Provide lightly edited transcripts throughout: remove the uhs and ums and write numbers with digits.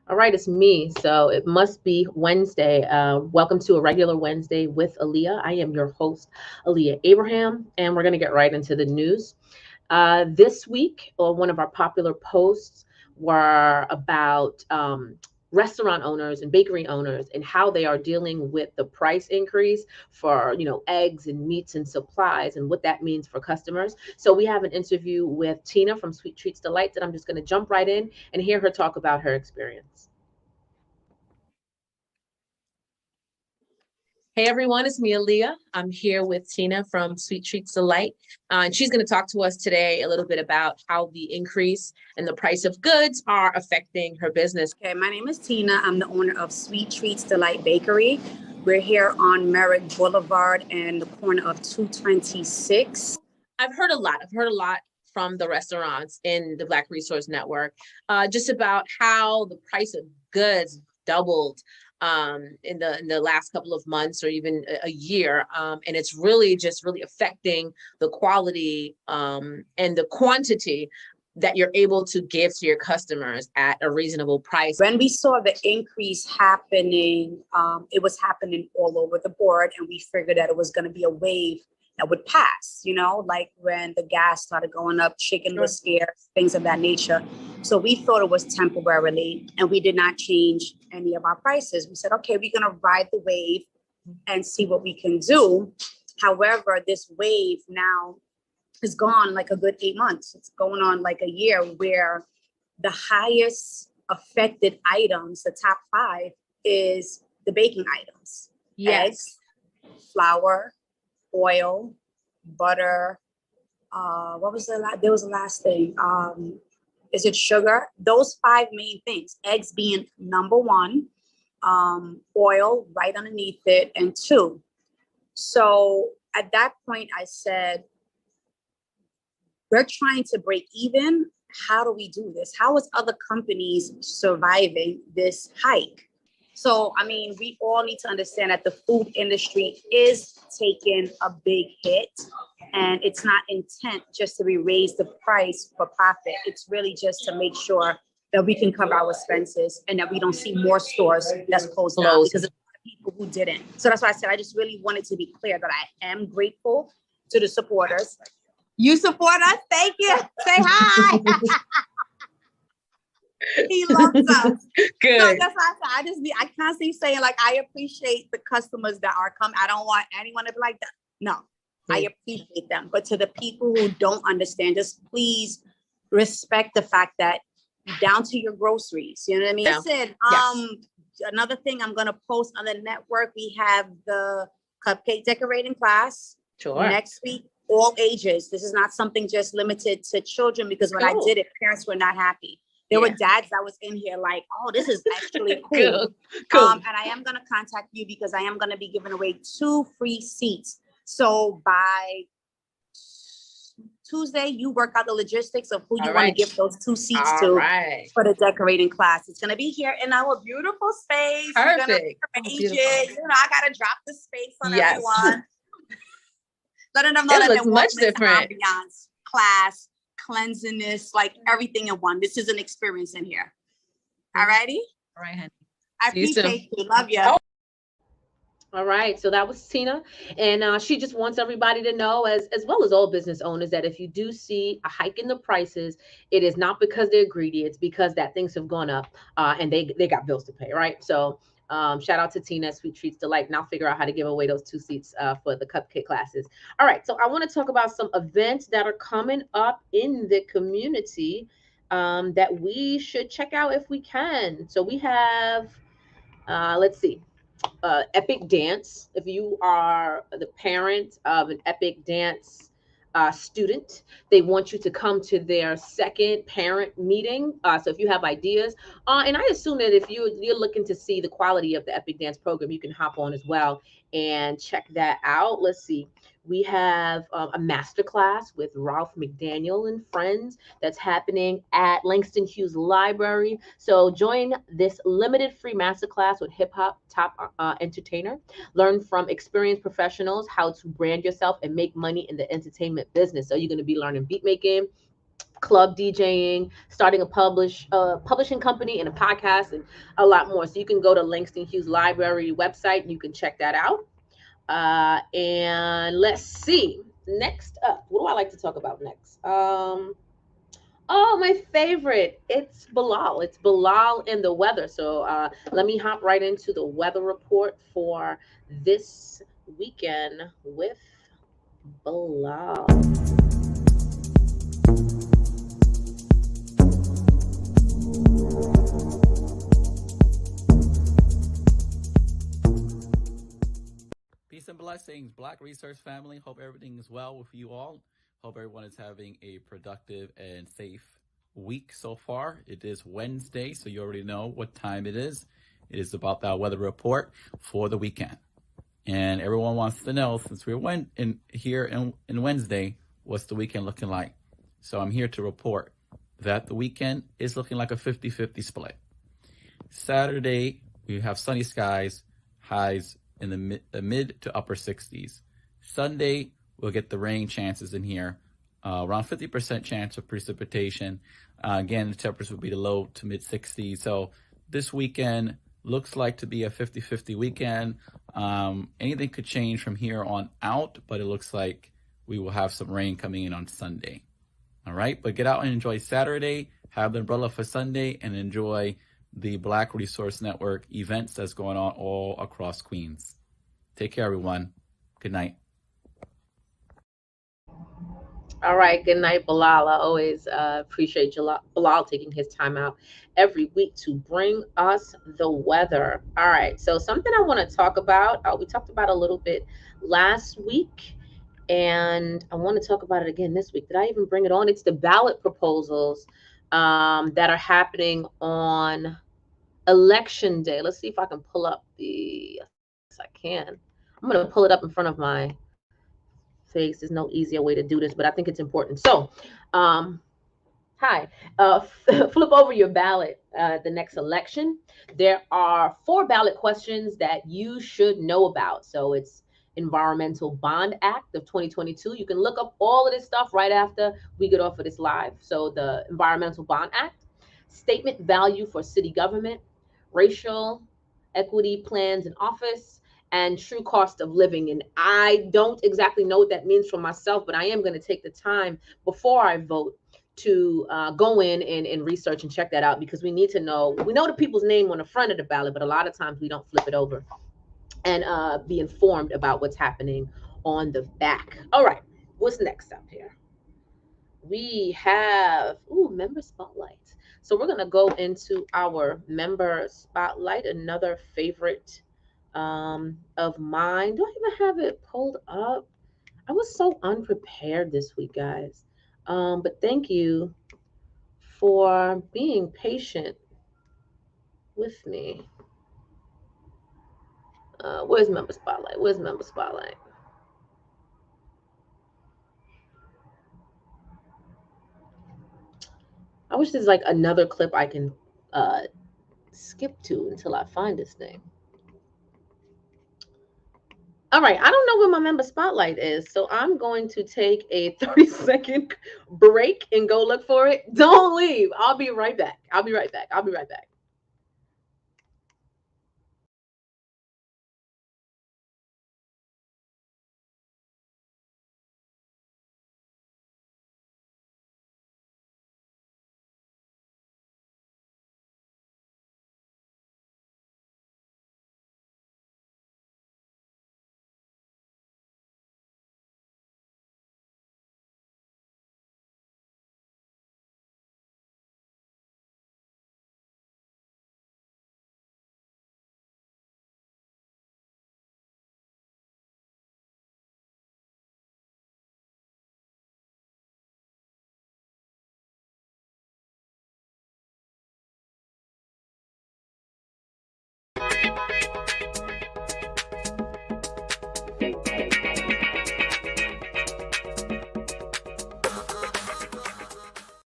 All right, it's me. So it must be Wednesday. Welcome to a regular Wednesday with Aleeia. I am your host, Aleeia Abraham, and we're going to get right into the news. This week, one of our popular posts were about restaurant owners and bakery owners and how they are dealing with the price increase for eggs and meats and supplies and what that means for customers. So we have an interview with Tina from Sweet Treats Delight that I'm just going to jump right in and hear her talk about her experience. Hey everyone, it's me, Aleeia. I'm here with Tina from Sweet Treats Delight. And she's going to talk to us today a little bit about how the increase in the price of goods are affecting her business. Okay, my name is Tina. I'm the owner of Sweet Treats Delight Bakery. We're here on Merrick Boulevard and the corner of 226. I've heard a lot. From the restaurants in the Black Resource Network, just about how the price of goods doubled in the last couple of months or even a year, and it's really affecting the quality and the quantity that you're able to give to your customers at a reasonable price. When we saw the increase happening, it was happening all over the board, and we figured that it was going to be a wave that would pass, like when the gas started going up, chicken was scarce, things of that nature. So we thought it was temporarily, and we did not change any of our prices. We said, okay, we're going to ride the wave and see what we can do. However, this wave now is gone like a good 8 months. It's going on like a year, where the highest affected items, the top 5, is the baking items. Yes. Eggs, flour, oil, butter. What was there was the last thing. Is it sugar? Those 5 main things. Eggs being number 1, oil right underneath it, and 2. So at that point, I said, we're trying to break even. How do we do this? How is other companies surviving this hike? So, we all need to understand that the food industry is taking a big hit, and it's not intent just to raise the price for profit. It's really just to make sure that we can cover our expenses and that we don't see more stores that's closed down, because there's a lot of people who didn't. So that's why I said I just really wanted to be clear that I am grateful to the supporters. You support us? Thank you. Say hi. He loves us. Good. So that's why I constantly saying, like, I appreciate the customers that are coming. I don't want anyone to be like that. No, I appreciate them. But to the people who don't understand, just please respect the fact that down to your groceries, you know what I mean? Yeah. Listen, another thing I'm gonna post on the network, we have the cupcake decorating class next week. All ages. This is not something just limited to children, because when I did it, parents were not happy. There were dads that was in here like, oh, this is actually cool. Cool. And I am going to contact you, because I am going to be giving away 2 free seats. So by Tuesday, you work out the logistics of who you want to give those 2 seats to for the decorating class. It's going to be here in our beautiful space. Perfect. We're going to arrange it. I got to drop the space on everyone. Letting them know that looks much different. Ambiance, class, cleanliness, like everything in one. This is an experience in here. All righty? All right, honey. I appreciate you. Love you. All right, so that was Tina, and she just wants everybody to know, as well as all business owners, that if you do see a hike in the prices, it is not because they're greedy. It's because that things have gone up, and they got bills to pay, right? So shout out to Tina at Sweet Treats Delight, and I'll figure out how to give away those 2 seats for the cupcake classes. All right, so I want to talk about some events that are coming up in the community that we should check out if we can. So we have, let's see. Epic Dance. If you are the parent of an Epic Dance student, they want you to come to their second parent meeting. So if you have ideas, and I assume that if you're looking to see the quality of the Epic Dance program, you can hop on as well and check that out. Let's see. We have a masterclass with Ralph McDaniel and friends that's happening at Langston Hughes Library. So join this limited free masterclass with hip hop top entertainer. Learn from experienced professionals how to brand yourself and make money in the entertainment business. So you're going to be learning beat making, club DJing, starting a publishing company and a podcast, and a lot more. So you can go to Langston Hughes Library website and you can check that out. And let's see. Next up, what do I like to talk about next? Oh, my favorite. It's Bilal. It's Bilal and the weather. So let me hop right into the weather report for this weekend with Bilal. Peace and blessings, Black Research family. Hope everything is well with you all. Hope everyone is having a productive and safe week so far. It is Wednesday, so you already know what time it is. It is about that weather report for the weekend. And everyone wants to know, since we went in Wednesday, what's the weekend looking like? So I'm here to report that the weekend is looking like a 50-50 split. Saturday, we have sunny skies, highs in the mid to upper 60s. Sunday, we'll get the rain chances in here, around 50% chance of precipitation. Again, the temperatures will be the low to mid 60s. So this weekend looks like to be a 50-50 weekend. Anything could change from here on out, but it looks like we will have some rain coming in on Sunday. All right, but get out and enjoy Saturday, have the umbrella for Sunday, and enjoy the Black Resource Network events that's going on all across Queens. Take care, everyone. Good night. All right, good night, Bilal. I always appreciate Bilal taking his time out every week to bring us the weather. All right, so something I want to talk about, we talked about a little bit last week, and I want to talk about it again this week. Did I even bring it on? It's the ballot proposals that are happening on election day. Let's see if I can pull up yes, I can. I'm going to pull it up in front of my face. There's no easier way to do this, but I think it's important. So, um, hi, flip over your ballot the next election. There are four ballot questions that you should know about. So it's Environmental Bond Act of 2022. You can look up all of this stuff right after we get off of this live. So the Environmental Bond Act, statement value for city government, racial equity plans in office, and true cost of living. And I don't exactly know what that means for myself, but I am going to take the time before I vote to go in and research and check that out, because we need to know. We know the people's name on the front of the ballot, but a lot of times we don't flip it over and be informed about what's happening on the back. All right, what's next up here? We have member spotlight. So we're gonna go into our member spotlight, another favorite of mine. Do I even have it pulled up? I was so unprepared this week, guys. But thank you for being patient with me. Where's member spotlight? Where's member spotlight? I wish there's like another clip I can uh, skip to until I find this thing. All right, I don't know where my member spotlight is, so I'm going to take a 30-second break and go look for it. Don't leave. I'll be right back. I'll be right back. I'll be right back.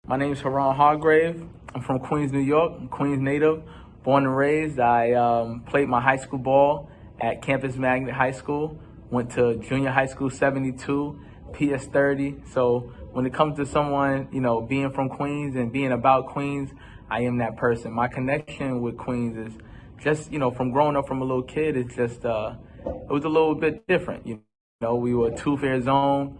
My name is Haran Hargrave. I'm from Queens, New York. I'm Queens native, born and raised. I played my high school ball at Campus Magnet High School. Went to junior high school 72, PS 30. So when it comes to someone, being from Queens and being about Queens, I am that person. My connection with Queens is just, from growing up from a little kid, it's just, it was a little bit different. We were a two-fare zone.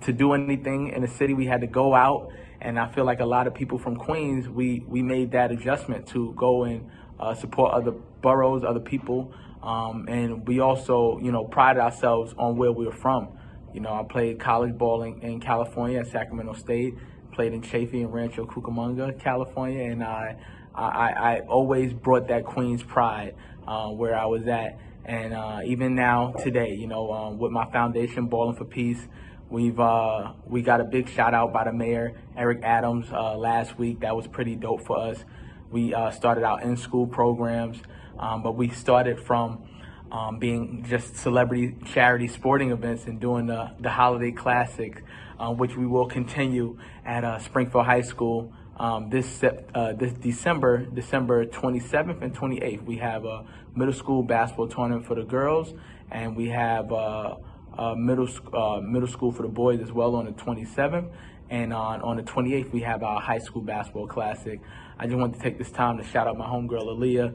To do anything in the city, we had to go out. And I feel like a lot of people from Queens, we made that adjustment to go and support other boroughs, other people. And we also, prided ourselves on where we were from. I played college ball in California at Sacramento State, played in Chaffee and Rancho Cucamonga, California, and I always brought that Queens pride where I was at. And even now, today, with my foundation, Balling for Peace, we got a big shout out by the mayor, Eric Adams, last week. That was pretty dope for us. We started out in school programs, but we started from being just celebrity charity sporting events and doing the Holiday Classic, which we will continue at Springfield High School this December 27th and 28th. We have a middle school basketball tournament for the girls, and we have middle school for the boys as well on the 27th. And on the 28th, we have our high school basketball classic. I just want to take this time to shout out my homegirl, Aleeia.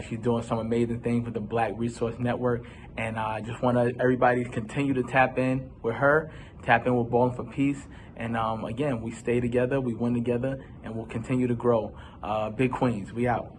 She's doing some amazing things with the Black Resource Network. And I just want everybody to continue to tap in with her, tap in with Balling for Peace. And again, we stay together, we win together, and we'll continue to grow. Big Queens, we out.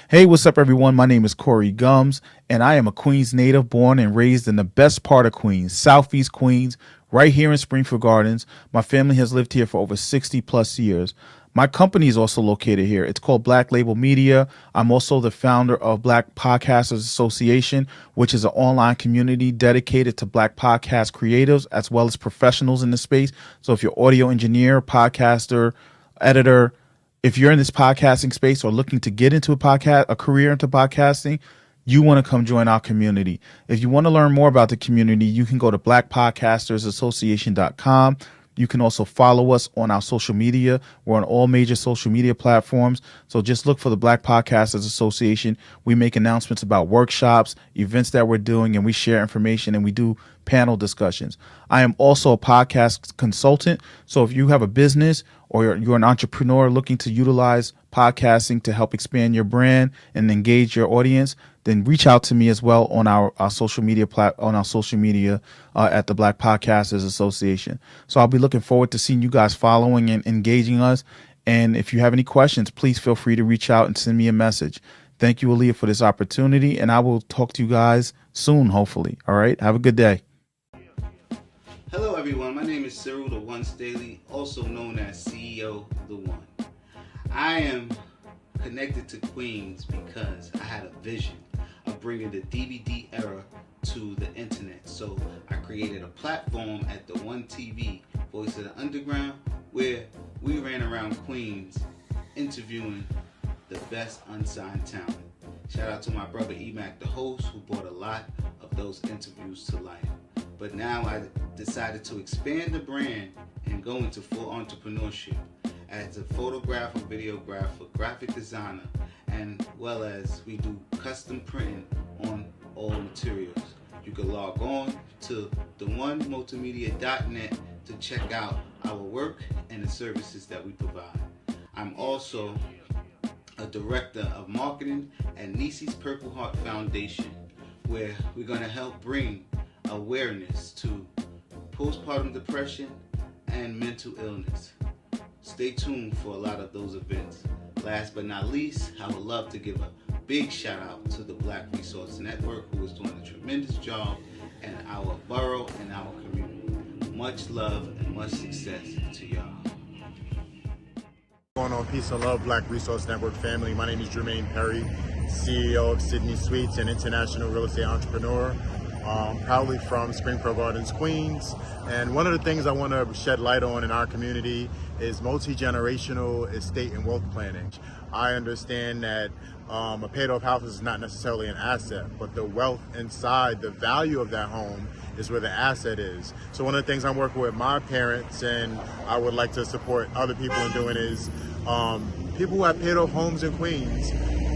Hey, what's up, everyone? My name is Corey Gums, and I am a Queens native, born and raised in the best part of Queens, Southeast Queens, right here in Springfield Gardens. My family has lived here for over 60 plus years. My company is also located here. It's called Black Label Media. I'm also the founder of Black Podcasters Association, which is an online community dedicated to Black podcast creatives as well as professionals in the space. So if you're audio engineer, podcaster, editor, if you're in this podcasting space or looking to get into a career into podcasting, you want to come join our community. If you want to learn more about the community, you can go to blackpodcastersassociation.com. You can also follow us on our social media. We're on all major social media platforms. So just look for the Black Podcasters Association. We make announcements about workshops, events that we're doing, and we share information, and we do panel discussions. I am also a podcast consultant. So if you have a business or you're an entrepreneur looking to utilize podcasting to help expand your brand and engage your audience, then reach out to me as well on our social media at the Black Podcasters Association. So I'll be looking forward to seeing you guys following and engaging us. And if you have any questions, please feel free to reach out and send me a message. Thank you, Aleeia, for this opportunity, and I will talk to you guys soon, hopefully. All right, have a good day. Hello everyone, my name is Cyril the One Staley, also known as CEO The One. I am connected to Queens because I had a vision of bringing the DVD era to the internet. So I created a platform at the One TV, Voice of the Underground, where we ran around Queens interviewing the best unsigned talent. Shout out to my brother Emac, the host, who brought a lot of those interviews to life. But now I decided to expand the brand and go into full entrepreneurship as a photographer, videographer, graphic designer, and well as we do custom printing on all materials. You can log on to theonemultimedia.net to check out our work and the services that we provide. I'm also a director of marketing at Nisi's Purple Heart Foundation, where we're going to help bring awareness to postpartum depression and mental illness. Stay tuned for a lot of those events. Last but not least, I would love to give a big shout out to the Black Resource Network, who is doing a tremendous job in our borough and our community. Much love and much success to y'all. Going on, peace and love, Black Resource Network family. My name is Jermaine Perry, CEO of Sydney Suites, an international real estate entrepreneur. Proudly from Springfield Gardens, Queens. And one of the things I want to shed light on in our community is multi-generational estate and wealth planning. I understand that a paid-off house is not necessarily an asset, but the wealth inside, the value of that home is where the asset is. So one of the things I'm working with my parents, and I would like to support other people in doing, is people who have paid-off homes in Queens,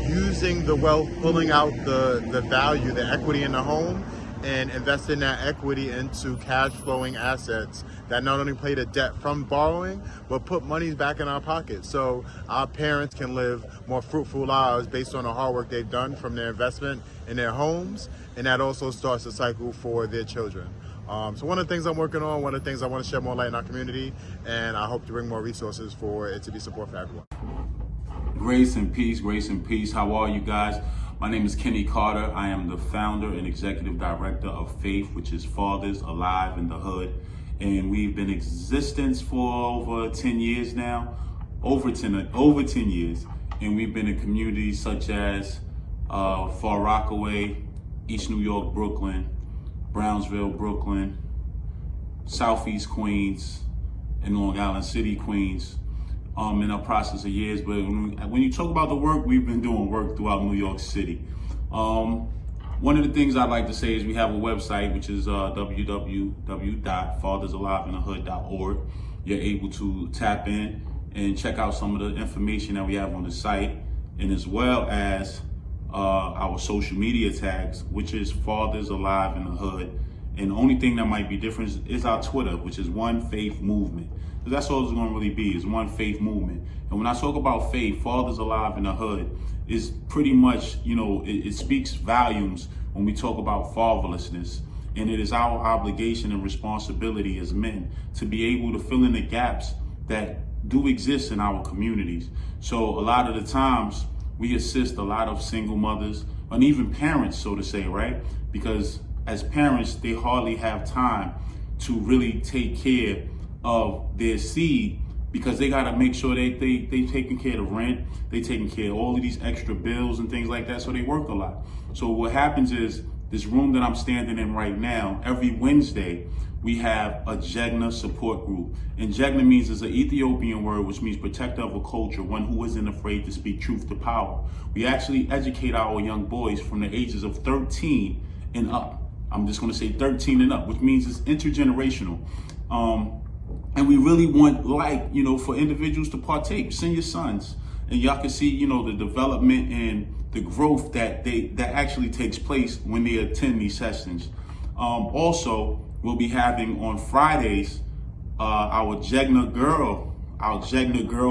using the wealth, pulling out the value, the equity in the home, and investing that equity into cash flowing assets that not only pay the debt from borrowing, but put money back in our pockets. So our parents can live more fruitful lives based on the hard work they've done from their investment in their homes. And that also starts a cycle for their children. So one of the things I'm working on, one of the things I want to shed more light in our community, and I hope to bring more resources for it to be support for everyone. Grace and peace, grace and peace. How are you guys? My name is Kenny Carter. I am the founder and executive director of Faith, which is Fathers Alive in the Hood. And we've been in existence for over 10 years now, over 10 years. And we've been in communities such as Far Rockaway, East New York, Brooklyn, Brownsville, Brooklyn, Southeast Queens, and Long Island City, Queens. In our process of years, but when you talk about the work, we've been doing work throughout New York City. One of the things I'd like to say is we have a website, which is www.fathersaliveinthehood.org. You're able to tap in and check out some of the information that we have on the site, and as well as our social media tags, which is Fathers Alive in the Hood. And the only thing that might be different is our Twitter, which is One Faith Movement. Because that's all it's going to really be, is One Faith Movement. And when I talk about faith, Fathers Alive in the Hood is pretty much, it speaks volumes when we talk about fatherlessness. And it is our obligation and responsibility as men to be able to fill in the gaps that do exist in our communities. So a lot of the times we assist a lot of single mothers and even parents, so to say, right? Because as parents, they hardly have time to really take care of their seed, because they got to make sure they taking care of rent, they taking care of all of these extra bills and things like that, so they work a lot. So what happens is, this room that I'm standing in right now, every Wednesday, we have a Jegna support group. And Jegna means, is an Ethiopian word, which means protector of a culture, one who isn't afraid to speak truth to power. We actually educate our young boys from the ages of 13 and up. I'm just going to say 13 and up, which means it's intergenerational. And we really want, for individuals to partake. Send your sons, and y'all can see, the development and the growth that actually takes place when they attend these sessions. Also, we'll be having on Fridays our Jegna Girl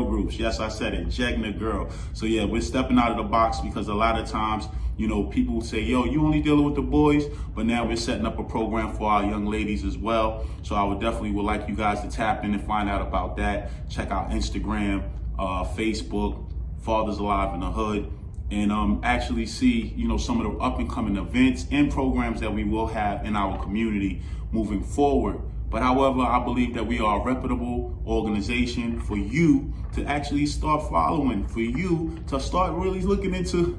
groups. Yes, I said it, Jegna Girl. So yeah, we're stepping out of the box, because a lot of times, people say, yo, you only dealing with the boys, but now we're setting up a program for our young ladies as well. So I would like you guys to tap in and find out about that. Check out Instagram, Facebook, Fathers Alive in the Hood, and actually see, some of the up and coming events and programs that we will have in our community moving forward. But however, I believe that we are a reputable organization for you to actually start following, for you to start really looking into,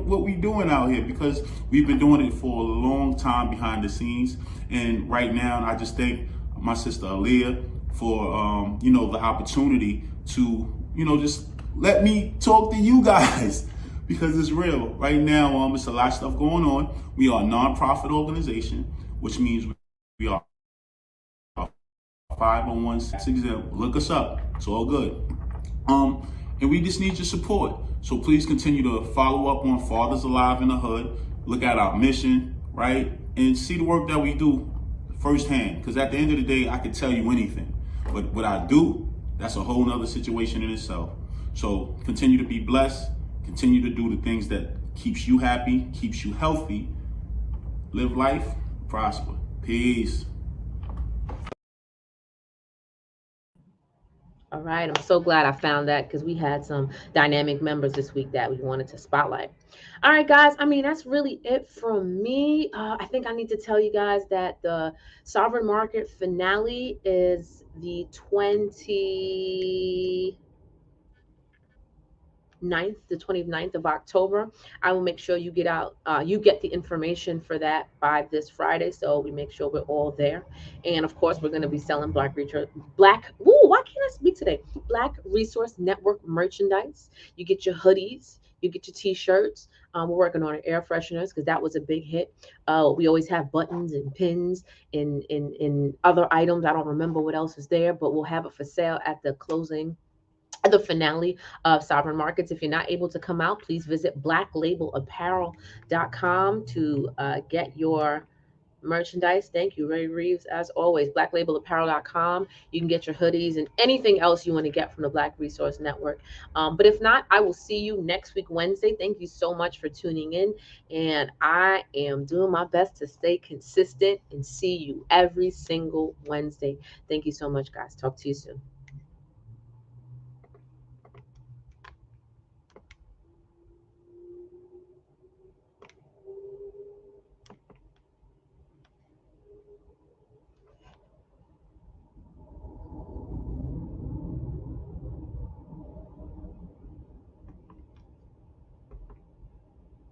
what we're doing out here, because we've been doing it for a long time behind the scenes. And right now, I just thank my sister Aleeia for, the opportunity to, just let me talk to you guys, because it's real. Right now, it's a lot of stuff going on. We are a nonprofit organization, which means we are 501 exempt. Look us up. It's all good. And we just need your support. So please continue to follow up on Fathers Alive in the Hood. Look at our mission, right? And see the work that we do firsthand. Because at the end of the day, I could tell you anything. But what I do, that's a whole nother situation in itself. So continue to be blessed. Continue to do the things that keeps you happy, keeps you healthy. Live life, prosper. Peace. All right, I'm so glad I found that, because we had some dynamic members this week that we wanted to spotlight. All right, guys, that's really it from me. I think I need to tell you guys that the Sovereign Market finale is the 29th of October. I will make sure you get the information for that by this Friday, so we make sure we're all there. And of course, we're going to be selling why can't I speak today? Black Resource Network merchandise. You get your hoodies, you get your t-shirts. We're working on air fresheners, because that was a big hit. We always have buttons and pins and other items. I don't remember what else is there, but we'll have it for sale at the finale of Sovereign Markets. If you're not able to come out, please visit blacklabelapparel.com to get your merchandise. Thank you, Ray Reeves. As always, blacklabelapparel.com. You can get your hoodies and anything else you want to get from the Black Resource Network. But if not, I will see you next week, Wednesday. Thank you so much for tuning in. And I am doing my best to stay consistent and see you every single Wednesday. Thank you so much, guys. Talk to you soon.